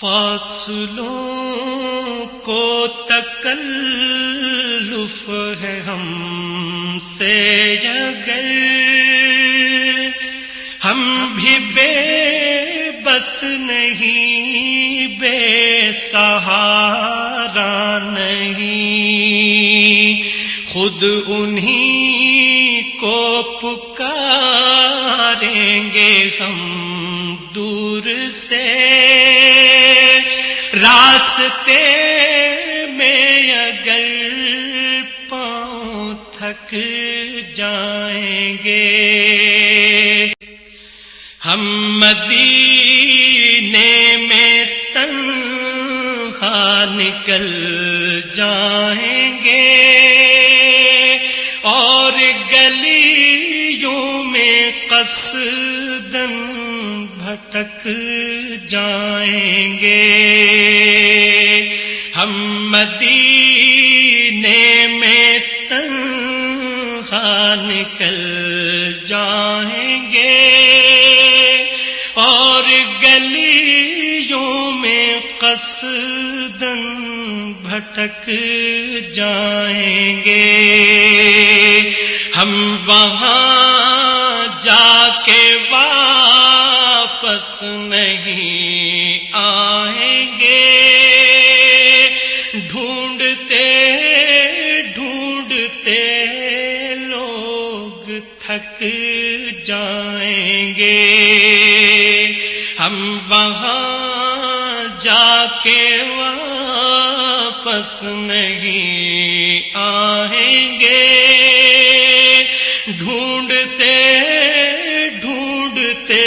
فاصلوں کو تکلف ہے ہم سے اگر ہم بھی بے بس نہیں، بے سہارا نہیں، خود انہی کو پکاریں گے ہم دور سے، راستے میں اگر پاؤں تھک جائیں گے، ہم مدینے میں تنہا نکل جائیں گے اور گلیوں میں قصداً بھٹک جائیں گے، ہم مدینے میں تنہا نکل جائیں گے اور گلیوں میں قصداً بھٹک جائیں گے، ہم وہاں جا کے واپس نہیں آئیں گے، ڈھونڈتے ڈھونڈتے لوگ تھک جائیں گے، ہم وہاں جا کے واپس نہیں آئیں گے، ڈھونڈتے ڈھونڈتے